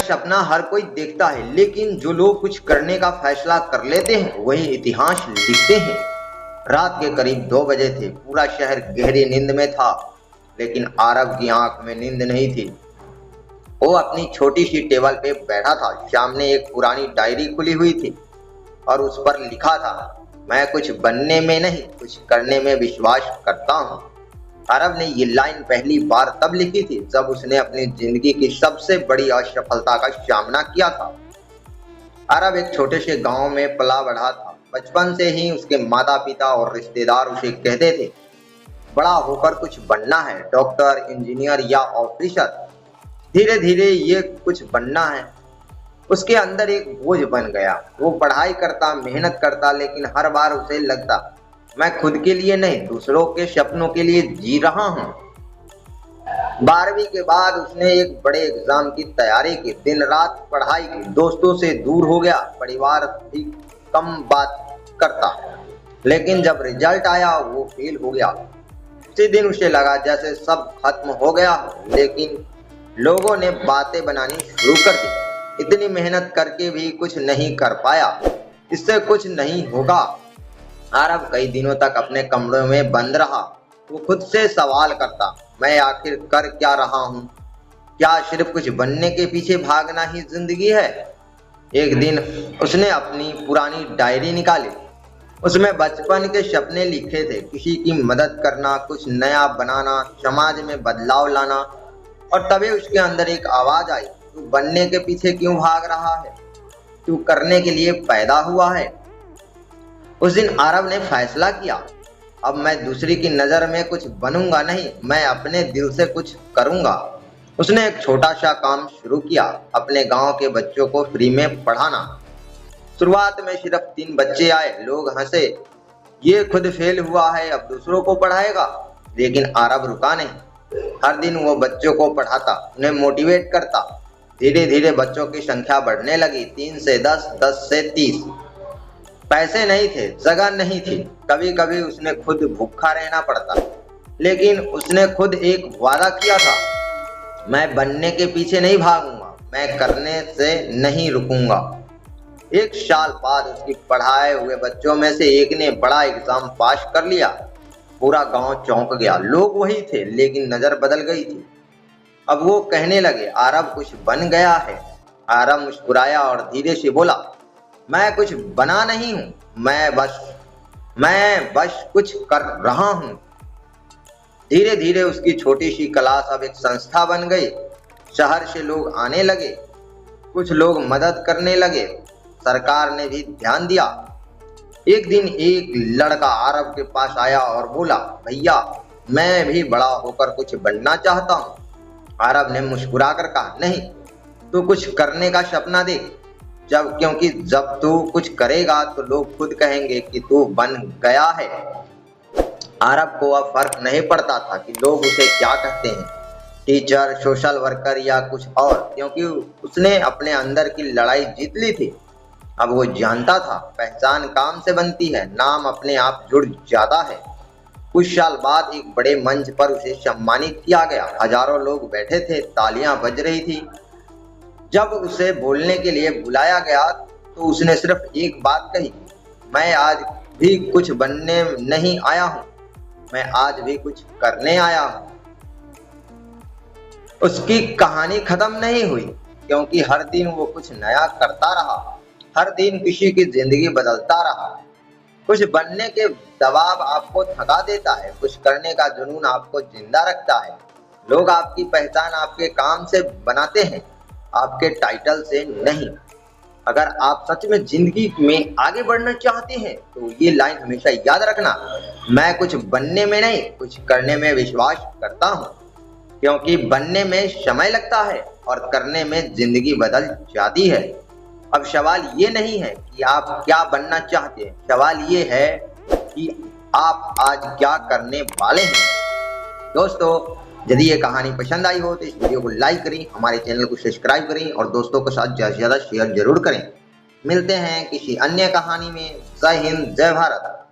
सपना हर कोई देखता है, लेकिन जो लोग कुछ करने का फैसला कर लेते हैं वही इतिहास लिखते हैं। रात के करीब 2 बजे थे। पूरा शहर गहरी नींद में था, लेकिन आरव की आंख में नींद नहीं थी। वो अपनी छोटी सी टेबल पे बैठा था। सामने एक पुरानी डायरी खुली हुई थी और उस पर लिखा था, मैं कुछ बनने में नहीं, कुछ करने में विश्वास करता हूँ। आरव ने ये लाइन पहली बार तब लिखी थी जब उसने अपनी जिंदगी की सबसे बड़ी असफलता का सामना किया था। आरव एक छोटे से गांव में पला बढ़ा था। बचपन से ही उसके माता पिता और रिश्तेदार उसे कहते थे, बड़ा होकर कुछ बनना है, डॉक्टर, इंजीनियर या ऑफिसर। धीरे धीरे ये कुछ बनना है उसके अंदर एक बोझ बन गया। वो पढ़ाई करता, मेहनत करता, लेकिन हर बार उसे लगता, मैं खुद के लिए नहीं, दूसरों के सपनों के लिए जी रहा हूँ। 12वीं के बाद उसने एक बड़े एग्जाम की तैयारी की, दिन रात पढ़ाई की, दोस्तों से दूर हो गया, परिवार भी कम बात करता। लेकिन जब रिजल्ट आया वो फेल हो गया। उसी दिन उसे लगा जैसे सब खत्म हो गया हो, लेकिन लोगों ने बातें बनानी शुरू कर दी। इतनी मेहनत करके भी कुछ नहीं कर पाया, इससे कुछ नहीं होगा। आरव कई दिनों तक अपने कमरे में बंद रहा। वो खुद से सवाल करता, मैं आखिर कर क्या रहा हूँ? क्या सिर्फ कुछ बनने के पीछे भागना ही जिंदगी है? एक दिन उसने अपनी पुरानी डायरी निकाली। उसमें बचपन के सपने लिखे थे, किसी की मदद करना, कुछ नया बनाना, समाज में बदलाव लाना। और तभी उसके अंदर एक आवाज आई, तू बनने के पीछे क्यों भाग रहा है? तू करने के लिए पैदा हुआ है। उस दिन आरव ने फैसला किया, अब मैं दूसरी की नज़र में कुछ बनूंगा नहीं, मैं अपने दिल से कुछ करूंगा। उसने एक छोटा सा काम शुरू किया, अपने गांव के बच्चों को फ्री में पढ़ाना। शुरुआत में सिर्फ 3 बच्चे आए, लोग हंसे, ये खुद फेल हुआ है, अब दूसरों को पढ़ाएगा। लेकिन आरव रुका नहीं। हर दिन वो बच्चों को पढ़ाता, उन्हें मोटिवेट करता। धीरे धीरे बच्चों की संख्या बढ़ने लगी, 3 से 10, 10 से 30। पैसे नहीं थे, जगह नहीं थी, कभी कभी उसने खुद भूखा रहना पड़ता। लेकिन उसने खुद एक वादा किया था, मैं बनने के पीछे नहीं भागूंगा, मैं करने से नहीं रुकूंगा। 1 साल बाद उसकी पढ़ाए हुए बच्चों में से एक ने बड़ा एग्जाम पास कर लिया। पूरा गांव चौंक गया। लोग वही थे, लेकिन नजर बदल गई थी। अब वो कहने लगे, आरव कुछ बन गया है। आरव मुस्कुराया और धीरे से बोला, मैं कुछ बना नहीं हूं, मैं बस कुछ कर रहा हूं। धीरे धीरे उसकी छोटी सी क्लास अब एक संस्था बन गई। शहर से लोग आने लगे, कुछ लोग मदद करने लगे, सरकार ने भी ध्यान दिया। एक दिन एक लड़का आरव के पास आया और बोला, भैया मैं भी बड़ा होकर कुछ बनना चाहता हूँ। आरव ने मुस्कुराकर कहा, नहीं, तू कुछ करने का सपना देख, क्योंकि जब तू कुछ करेगा तो लोग खुद कहेंगे कि तू बन गया है। आरव को अब फर्क नहीं पड़ता था कि लोग उसे क्या कहते हैं, टीचर, सोशल वर्कर या कुछ और, क्योंकि उसने अपने अंदर की लड़ाई जीत ली थी। अब वो जानता था, पहचान काम से बनती है, नाम अपने आप जुड़ जाता है। कुछ साल बाद एक बड़े मंच पर उसे सम्मानित किया गया। हजारों लोग बैठे थे, तालियां बज रही थी। जब उसे बोलने के लिए बुलाया गया तो उसने सिर्फ एक बात कही, मैं आज भी कुछ बनने नहीं आया हूं, मैं आज भी कुछ करने आया हूं। उसकी कहानी खत्म नहीं हुई, क्योंकि हर दिन वो कुछ नया करता रहा, हर दिन किसी की जिंदगी बदलता रहा। कुछ बनने के दबाव आपको थका देता है, कुछ करने का जुनून आपको जिंदा रखता है। लोग आपकी पहचान आपके काम से बनाते हैं, आपके टाइटल से नहीं। अगर आप सच में जिंदगी में आगे बढ़ना चाहते हैं तो ये लाइन हमेशा याद रखना, मैं कुछ बनने में नहीं, कुछ करने में विश्वास करता हूँ। क्योंकि बनने में समय लगता है और करने में जिंदगी बदल जाती है। अब सवाल ये नहीं है कि आप क्या बनना चाहते हैं, सवाल ये है कि आप आज क्या करने वाले हैं। दोस्तों, यदि ये कहानी पसंद आई हो तो इस वीडियो को लाइक करें, हमारे चैनल को सब्सक्राइब करें और दोस्तों के साथ ज़्यादा से ज़्यादा शेयर जरूर करें। मिलते हैं किसी अन्य कहानी में। जय हिंद, जय भारत।